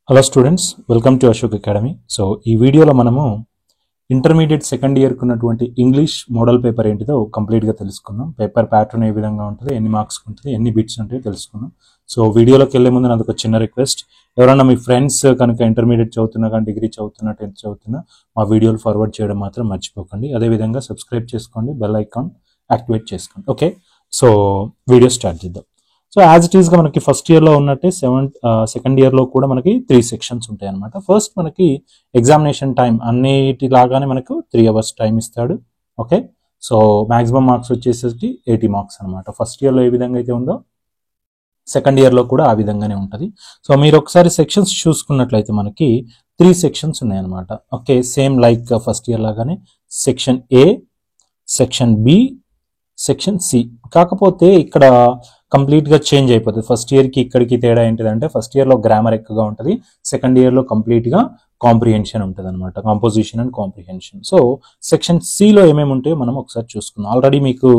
Hello students, welcome to Ashok academy. So ఈ వీడియోలో మనము ఇంటర్మీడియట్ సెకండ్ ఇయర్కి ఉన్నటువంటి ఇంగ్లీష్ మోడల్ పేపర్ ఏంటిదో కంప్లీట్గా తెలుసుకుందాం. పేపర్ ప్యాటర్న్ ఏ విధంగా ఉంటుంది, ఎన్ని మార్క్స్ ఉంటుంది, ఎన్ని బిట్స్ ఉంటాయో తెలుసుకుందాం. సో వీడియోలోకి వెళ్ళే ముందు నాది ఒక చిన్న రిక్వెస్ట్, ఎవరైనా మీ ఫ్రెండ్స్ కనుక ఇంటర్మీడియట్ చదువుతున్నా కానీ డిగ్రీ చదువుతున్నా 10th చదువుతున్నా మా వీడియోలు ఫార్వర్డ్ చేయడం మాత్రం మర్చిపోకండి. అదేవిధంగా సబ్స్క్రైబ్ చేసుకోండి, బెల్ ఐకాన్ యాక్టివేట్ చేసుకోండి. ఓకే, సో వీడియో స్టార్ట్ చేద్దాం. సో యాజ్ ఇట్ ఈస్గా మనకి ఫస్ట్ ఇయర్లో ఉన్నట్టే సెకండ్ ఇయర్లో కూడా మనకి 3 సెక్షన్స్ ఉంటాయి అనమాట. ఫస్ట్ మనకి ఎగ్జామినేషన్ టైం అన్నిటిలాగానే మనకు 3 hours టైం ఇస్తాడు. ఓకే, సో మ్యాక్సిమం మార్క్స్ వచ్చేసరికి 80 మార్క్స్ అనమాట. ఫస్ట్ ఇయర్లో ఏ విధంగా అయితే ఉందో సెకండ్ ఇయర్లో కూడా ఆ విధంగానే ఉంటుంది. సో మీరు ఒకసారి సెక్షన్స్ చూసుకున్నట్లయితే మనకి 3 సెక్షన్స్ ఉన్నాయన్నమాట. Okay, same like first year లాగానే section A, section B, section C. కాకపోతే ఇక్కడ కంప్లీట్గా చేంజ్ అయిపోతుంది. ఫస్ట్ ఇయర్కి ఇక్కడికి తేడా ఏంటిదంటే ఫస్ట్ ఇయర్లో గ్రామర్ ఎక్కువగా ఉంటుంది, సెకండ్ ఇయర్లో కంప్లీట్గా కాంప్రిహెన్షన్ ఉంటుంది అనమాట, composition and comprehension. So section సిలో ఏమేమి ఉంటాయో మనం ఒకసారి చూసుకుందాం. ఆల్రెడీ మీకు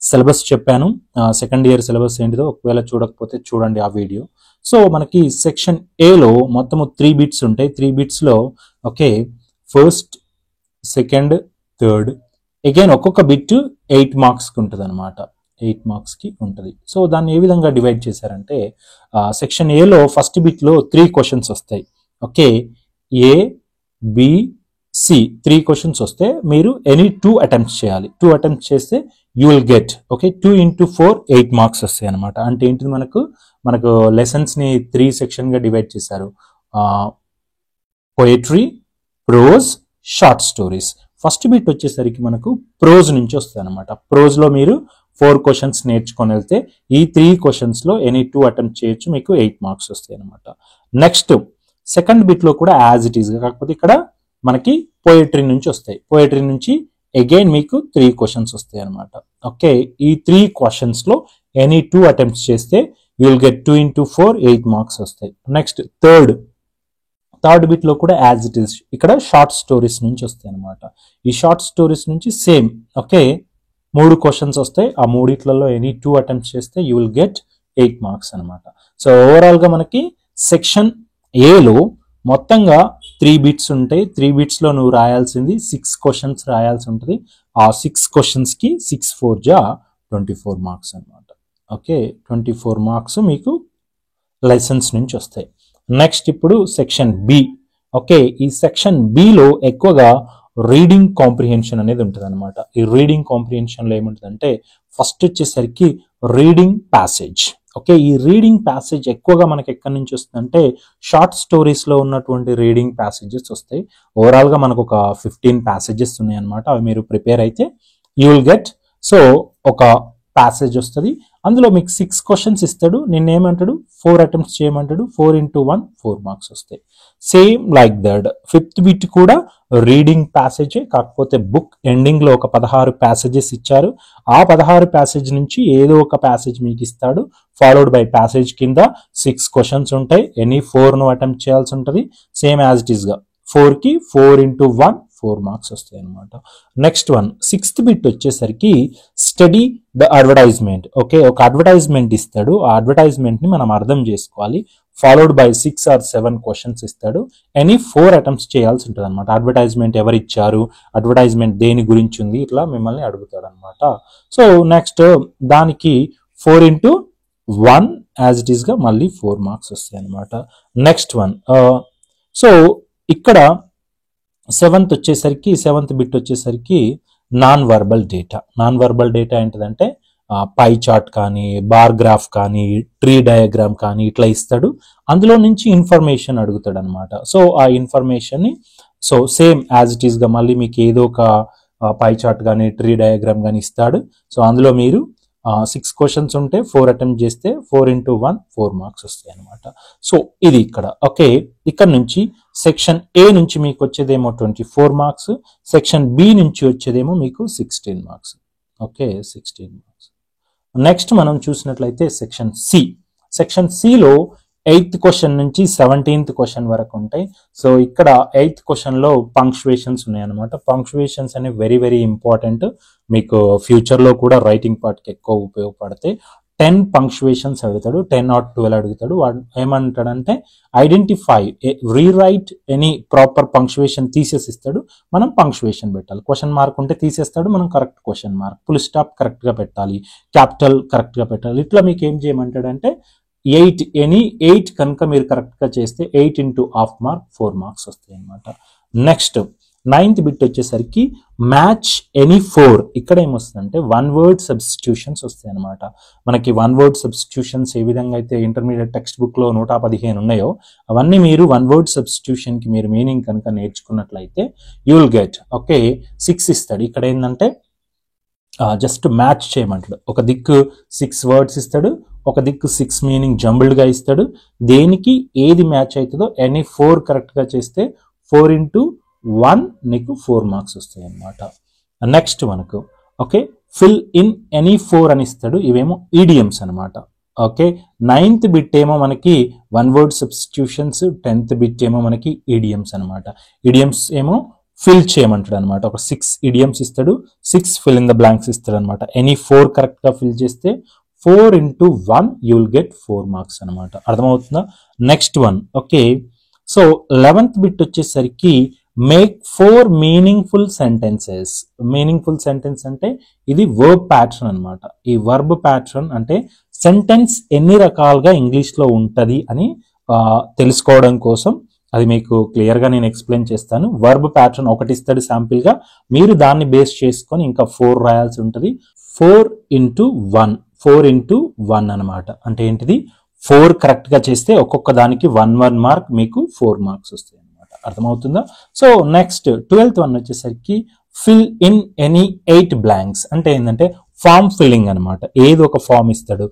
సిలబస్ చెప్పాను, సెకండ్ ఇయర్ సిలబస్ ఏంటిదో ఒకవేళ చూడకపోతే చూడండి ఆ వీడియో. సో మనకి సెక్షన్ ఏలో మొత్తము 3 బిట్స్ ఉంటాయి. 3 బిట్స్లో okay, first, second, third, again ఒక్కొక్క బిట్ 8 మార్క్స్కి ఉంటుంది అనమాట. 8 మార్క్స్కి ఉంటుంది. సో దాన్ని ఏ విధంగా డివైడ్ చేశారంటే సెక్షన్ ఏలో ఫస్ట్ బిట్లో 3 క్వశ్చన్స్ వస్తాయి. ఓకే, ఏ, బి, సి 3 క్వశ్చన్స్ వస్తే మీరు ఎనీ 2 అటెంప్ట్స్ చేయాలి. 2 అటెంప్ట్స్ చేస్తే you will get okay 2 into 4 8 marks వస్తాయి అనమాట. అంటే ఏంటిది, మనకు లెసన్స్ని 3 సెక్షన్గా డివైడ్ చేశారు. Poetry, prose, short stories. First bit వచ్చేసరికి మనకు ప్రోజ్ నుంచి వస్తాయి అనమాట. ప్రోజ్లో మీరు 4 క్వశ్చన్స్ నేర్చుకొని వెళ్తే ఈ 3 క్వశ్చన్స్లో ఎనీ 2 అటెంప్ట్ చేయొచ్చు, మీకు 8 మార్క్స్ వస్తాయి అనమాట. నెక్స్ట్ సెకండ్ బిట్లో కూడా యాజ్ ఇట్ ఈస్గా, కాకపోతే ఇక్కడ మనకి పోయట్రీ నుంచి వస్తాయి. పోయట్రీ నుంచి అగైన్ మీకు 3 క్వశ్చన్స్ వస్తాయి అనమాట. ఓకే, ఈ 3 క్వశ్చన్స్లో ఎనీ 2 అటెంప్ట్స్ చేస్తే you will get 2 into 4 8 marks వస్తాయి. నెక్స్ట్ థర్డ్ బిట్లో కూడా యాజ్ ఇట్ ఈస్, ఇక్కడ షార్ట్ స్టోరీస్ నుంచి వస్తాయి అనమాట. ఈ షార్ట్ స్టోరీస్ నుంచి సేమ్ ఓకే 3 క్వశ్చన్స్ వస్తాయి. ఆ మూడిట్లలో ఎనీ 2 అటెంప్ట్స్ చేస్తే యూ విల్ గెట్ 8 మార్క్స్ అనమాట. సో ఓవరాల్గా మనకి సెక్షన్ ఏలో మొత్తంగా 3 బిట్స్ ఉంటాయి. 3 బిట్స్లో నువ్వు రాయాల్సింది 6 క్వశ్చన్స్ రాయాల్సి ఉంటుంది. ఆ 6 క్వశ్చన్స్కి 6 4 జా 24 మార్క్స్ అనమాట. ఓకే, 24 మార్క్స్ మీకు లెసన్స్ నుంచి వస్తాయి. నెక్స్ట్ ఇప్పుడు సెక్షన్ బి. ఓకే, ఈ సెక్షన్ బిలో ఎక్కువగా రీడింగ్ కాంప్రిహెన్షన్ అనేది ఉంటుంది అనమాట. ఈ రీడింగ్ కాంప్రిహెన్షన్లో ఏముంటుందంటే ఫస్ట్ వచ్చేసరికి రీడింగ్ ప్యాసేజ్. ఓకే, ఈ రీడింగ్ ప్యాసేజ్ ఎక్కువగా మనకి ఎక్కడి నుంచి వస్తుందంటే షార్ట్ స్టోరీస్లో ఉన్నటువంటి రీడింగ్ ప్యాసేజెస్ వస్తాయి. ఓవరాల్గా మనకు ఒక 15 ప్యాసేజెస్ ఉన్నాయి అనమాట. అవి మీరు ప్రిపేర్ అయితే యూ విల్ గెట్ సో ఒక ప్యాసేజ్ వస్తుంది. అందులో మీకు 6 క్వశ్చన్స్ ఇస్తాడు. నిన్నేమంటాడు 4 అటెంప్ట్స్ చేయమంటాడు. 4 into 1 4 మార్క్స్ వస్తాయి. Same like that fifth bit కూడా రీడింగ్ ప్యాసేజే, కాకపోతే బుక్ ఎండింగ్లో ఒక 16 ప్యాసేజెస్ ఇచ్చారు. ఆ 16 ప్యాసేజ్ నుంచి ఏదో ఒక ప్యాసేజ్ మీకు ఇస్తాడు. ఫాలోడ్ బై ప్యాసేజ్ కింద 6 క్వశ్చన్స్ ఉంటాయి. ఎనీ 4 ను అటెంప్ట్ చేయాల్సి ఉంటుంది. సేమ్ యాజ్ ఇట్ ఈస్గా 4కి 4 into 1 4 మార్క్స్ వస్తాయి అనమాట. నెక్స్ట్ వన్ సిక్స్త్ బిట్ వచ్చేసరికి స్టడీ ద అడ్వర్టైజ్మెంట్. ఓకే, ఒక అడ్వర్టైజ్మెంట్ ఇస్తాడు. ఆ అడ్వర్టైజ్మెంట్ని మనం అర్థం చేసుకోవాలి. ఫాలోడ్ బై 6 or 7 క్వశ్చన్స్ ఇస్తాడు. ఎనీ 4 అటెంప్ట్స్ చేయాల్సి ఉంటుంది అనమాట. అడ్వర్టైజ్మెంట్ ఎవరు ఇచ్చారు, అడ్వర్టైజ్మెంట్ దేని గురించి ఉంది, ఇట్లా మిమ్మల్ని అడుగుతాడు అనమాట. సో నెక్స్ట్ దానికి 4 into 1 యాజ్ ఇట్ ఈస్గా మళ్ళీ 4 మార్క్స్ వస్తాయి అనమాట. నెక్స్ట్ వన్ సో ఇక్కడ సెవెంత్ బిట్ వచ్చేసరికి non verbal data. Non verbal data ఏంటిదంటే పై చార్ట్ కానీ, బార్ గ్రాఫ్ కానీ, ట్రీ డయాగ్రామ్ కానీ ఇట్లా ఇస్తాడు. అందులో నుంచి ఇన్ఫర్మేషన్ అడుగుతాడు అనమాట. సో ఆ ఇన్ఫర్మేషన్ని సో సేమ్ యాజ్ ఇట్ ఈస్గా మళ్ళీ మీకు ఏదో ఒక పై చార్ట్ కానీ ట్రీ డయాగ్రామ్ కానీ ఇస్తాడు. సో అందులో మీరు 6 క్వశ్చన్స్ ఉంటే 4 అటెంప్ట్ చేస్తే 4 into 1 4 మార్క్స్ వస్తాయి అనమాట. సో ఇది ఇక్కడ ఓకే. ఇక్కడ నుంచి సెక్షన్ ఏ నుంచి మీకు వచ్చేదేమో 24 మార్క్స్, సెక్షన్ బి నుంచి వచ్చేదేమో మీకు 16 మార్క్స్. Okay, 16 marks. నెక్స్ట్ మనం చూసినట్లయితే సెక్షన్ సిలో 8th క్వశ్చన్ నుంచి 17th క్వశ్చన్ వరకు ఉంటాయి. సో ఇక్కడ 8th క్వశ్చన్లో పంక్చువేషన్స్ ఉన్నాయి అనమాట. పంక్చువేషన్స్ అనేవి వెరీ వెరీ ఇంపార్టెంట్. మీకు ఫ్యూచర్లో కూడా రైటింగ్ పార్ట్కి ఎక్కువ ఉపయోగపడతాయి. 10 పంక్చువేషన్స్ అడుగుతాడు, 10 or 12 అడుగుతాడు. వాడు ఏమంటాడంటే identify rewrite any proper punctuation తీసేసి ఇస్తాడు, మనం పంక్చువేషన్ పెట్టాలి. క్వశ్చన్ మార్క్ ఉంటే తీసేస్తాడు, మనం correct question mark, full stop correct గా పెట్టాలి, క్యాపిటల్ కరెక్ట్ గా పెట్టాలి. ఇట్లా మీకు ఏం చేయమంటాడంటే 8 కనుక మీరు కరెక్ట్ గా చేస్తే 8 into హాఫ్ మార్క్ 4 మార్క్స్ వస్తాయి అనమాట. నెక్స్ట్ 9th బిట్ వచ్చేసరికి మ్యాచ్ ఎనీ 4. ఇక్కడ ఏమొస్తుందంటే 1 word సబ్స్టిట్యూషన్స్ వస్తాయి అనమాట. మనకి 1 word సబ్స్టిట్యూషన్స్ ఏ విధంగా అయితే ఇంటర్మీడియట్ టెక్స్ట్ బుక్ లో 115 ఉన్నాయో అవన్నీ మీరు 1 word సబ్స్టిట్యూషన్ కి మీరు మీనింగ్ కనుక నేర్చుకున్నట్లయితే యూ విల్ గెట్. ఓకే 6 ఇస్తాడు. ఇక్కడ ఏంటంటే జస్ట్ మ్యాచ్ చేయమంటాడు. ఒక దిక్కు 6 words ఇస్తాడు, ఒక దిక్కు 6 మీనింగ్ జంబుల్డ్ గా ఇస్తాడు. దేనికి ఏది మ్యాచ్ అవుతుందో ఎనీ 4 కరెక్ట్ గా చేస్తే 4 into 1 నీకు 4 మార్క్స్ వస్తాయి అనమాట. నెక్స్ట్ మనకు ఓకే ఫిల్ ఇన్ ఎనీ 4 అని ఇస్తాడు. ఇవేమో ఈడియమ్స్ అనమాట. ఓకే 9th బిట్ ఏమో మనకి 1 word సబ్స్టిట్యూషన్స్, 10th బిట్ ఏమో మనకి ఈడియమ్స్ అనమాట. ఈడియమ్స్ ఏమో ఫిల్ చేయమంటాడు అనమాట. ఒక 6 ఈడియమ్స్ ఇస్తాడు, 6 fill in the blanks ఇస్తాడు అనమాట. ఎనీ 4 కరెక్ట్ గా ఫిల్ చేస్తే 4 into 1 you will get 4 marks అనమాట. అర్థమవుతుందా? Next one okay so 11th bit వచ్చేసరికి make 4 meaningful sentences. Meaningful sentence అంటే ఇది వర్బ్ ప్యాటర్న్ అనమాట. ఈ వర్బ్ ప్యాటర్న్ అంటే సెంటెన్స్ ఎన్ని రకాలుగా ఇంగ్లీష్ లో ఉంటది అని తెలుసుకోవడం కోసం అది మీకు క్లియర్ గా నేను ఎక్స్ప్లెయిన్ చేస్తాను. వర్బ్ ప్యాటర్న్ ఒకటి ఇస్తాడు శాంపిల్ గా, మీరు దాన్ని బేస్ చేసుకొని ఇంకా 4 రాయాల్సి ఉంటుంది. 4 into 1 అనమాట. అంటే ఏంటిది 4 కరెక్ట్ గా చేస్తే ఒక్కొక్క దానికి 1 మార్క్, మీకు 4 మార్క్స్ వస్తాయి అనమాట. అర్థమవుతుందా? సో నెక్స్ట్ 12th వన్ వచ్చేసరికి ఫిల్ ఇన్ ఎనీ 8 blanks. అంటే ఏంటంటే ఫామ్ ఫిల్లింగ్ అనమాట. ఏదో ఒక ఫామ్ ఇస్తాడు,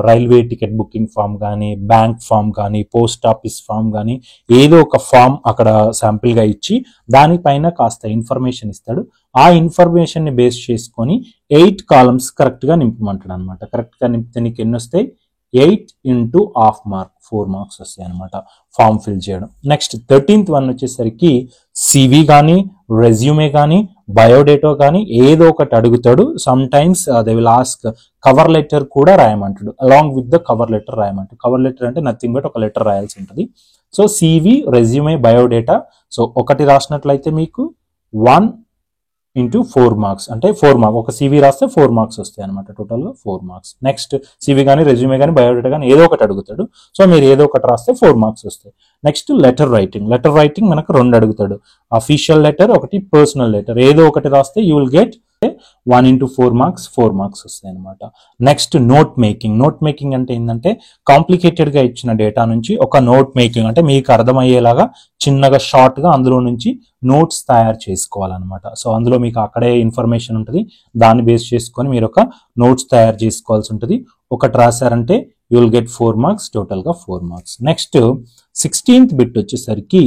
రైల్వే టికెట్ బుకింగ్ ఫామ్ కానీ, బ్యాంక్ ఫామ్ కానీ, పోస్ట్ ఆఫీస్ ఫామ్ కానీ, ఏదో ఒక ఫామ్ అక్కడ శాంపిల్ గా ఇచ్చి దానిపైన కాస్త ఇన్ఫర్మేషన్ ఇస్తాడు. ఆ ఇన్ఫర్మేషన్ ని బేస్ చేసుకొని 8 columns కరెక్ట్ గా నింపమంటాడు అనమాట. కరెక్ట్ గా నింపితే నీకు ఎన్ని వస్తాయి? 8 into హాఫ్ మార్క్ 4 మార్క్స్ వస్తాయి అనమాట ఫామ్ ఫిల్ చేయడం. నెక్స్ట్ 13th వన్ వచ్చేసరికి సివి కానీ, రెజ్యూమే కానీ, బయోడేటా కానీ ఏదో ఒకటి అడుగుతాడు. Sometimes they will ask cover letter కూడా రాయమంటాడు. Along with the cover letter రాయమంటాడు. కవర్ లెటర్ అంటే నథింగ్ బట్ ఒక లెటర్ రాయాల్సి ఉంటుంది. So CV, resume, biodata so ఒకటి రాసినట్లయితే మీకు 1 into 4 మార్క్స్ అంటే 4 మార్క్స్. ఒక సివి రాస్తే 4 మార్క్స్ వస్తాయి అనమాట. టోటల్ గా 4 మార్క్స్. నెక్స్ట్ సివి కానీ, రెజ్యూమే కానీ, బయోడేటా కానీ ఏదో ఒకటి అడుగుతాడు. సో మీరు ఏదో ఒకటి రాస్తే 4 మార్క్స్ వస్తాయి. Next letter writing. Letter writing మనకు 2 అడుగుతాడు. అఫీషియల్ లెటర్, ఒకటి పర్సనల్ లెటర్. ఏదో ఒకటి రాస్తే you will get 1 into 4 marks 4 marks వస్తాయి అనమాట. Next note making. Note making అంటే ఏంటంటే కాంప్లికేటెడ్ గా ఇచ్చిన డేటా నుంచి ఒక నోట్ మేకింగ్ అంటే మీకు అర్థమయ్యేలాగా చిన్నగా షార్ట్ గా అందులో నుంచి నోట్స్ తయారు చేసుకోవాలన్నమాట. సో అందులో మీకు అక్కడే ఇన్ఫర్మేషన్ ఉంటుంది, దాన్ని బేస్ చేసుకొని మీరు ఒక నోట్స్ తయారు చేసుకోవాల్సి ఉంటుంది. ఒకటి రాశారంటే you will get 4 marks, total గా 4 మార్క్స్. నెక్స్ట్ 16th బిట్ వచ్చేసరికి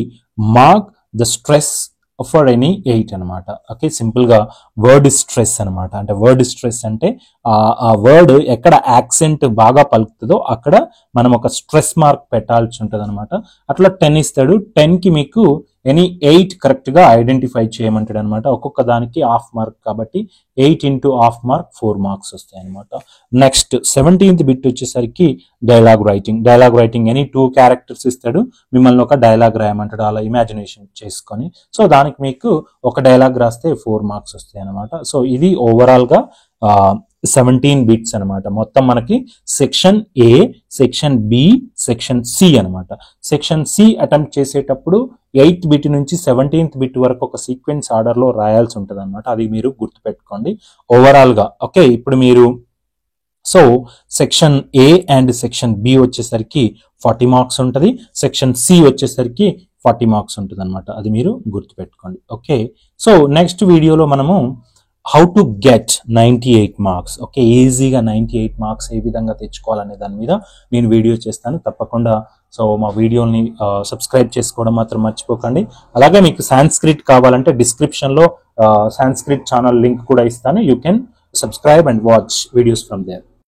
mark the stress for any 8 అనమాట. ఓకే సింపుల్ గా వర్డ్ స్ట్రెస్ అనమాట. అంటే వర్డ్ స్ట్రెస్ అంటే ఆ వర్డ్ ఎక్కడ యాక్సెంట్ బాగా పలుకుతుందో అక్కడ మనం ఒక స్ట్రెస్ మార్క్ పెట్టాల్సి ఉంటుంది అనమాట. అట్లా 10 ఇస్తాడు. 10 కి మీకు ఎనీ 8 కరెక్ట్ గా ఐడెంటిఫై చేయమంటాడు అనమాట. ఒక్కొక్క దానికి హాఫ్ మార్క్ కాబట్టి 8 into హాఫ్ మార్క్ 4 మార్క్స్ వస్తాయి అనమాట. నెక్స్ట్ 17th బిట్ వచ్చేసరికి dialogue writing. Dialogue writing any 2 characters ఇస్తాడు, మిమ్మల్ని ఒక డైలాగ్ రాయమంటాడు అలా ఇమాజినేషన్ చేసుకొని. సో దానికి మీకు ఒక డైలాగ్ రాస్తే 4 మార్క్స్ వస్తాయి అనమాట. సో ఇది ఓవరాల్ గా 17 బిట్స్ అనమాట. మొత్తం మనకి section A, section B, section C అనమాట. సెక్షన్ సి అటెంప్ట్ చేసేటప్పుడు 8th బిట్ నుంచి 17th బిట్ వరకు ఒక సీక్వెన్స్ ఆర్డర్ లో రాయాల్సి ఉంటుంది అనమాట. అది మీరు గుర్తుపెట్టుకోండి ఓవరాల్ గా. ఓకే ఇప్పుడు మీరు so section A and section B వచ్చేసరికి 40 మార్క్స్ ఉంటుంది, సెక్షన్ సి వచ్చేసరికి 40 మార్క్స్ ఉంటుంది అనమాట. అది మీరు గుర్తుపెట్టుకోండి. ఓకే సో నెక్స్ట్ వీడియోలో మనము how to get 98 marks. Okay ఈజీగా 98 మార్క్స్ ఏ విధంగా తెచ్చుకోవాలనే దాని మీద నేను వీడియో చేస్తాను. తప్పకుండా సో మా వీడియోని సబ్స్క్రైబ్ చేసుకోవడం మాత్రం మర్చిపోకండి. అలాగే మీకు సాంస్క్రిట్ కావాలంటే డిస్క్రిప్షన్ లో సాంస్క్రిట్ ఛానల్ లింక్ కూడా ఇస్తాను. You can subscribe and watch videos from there.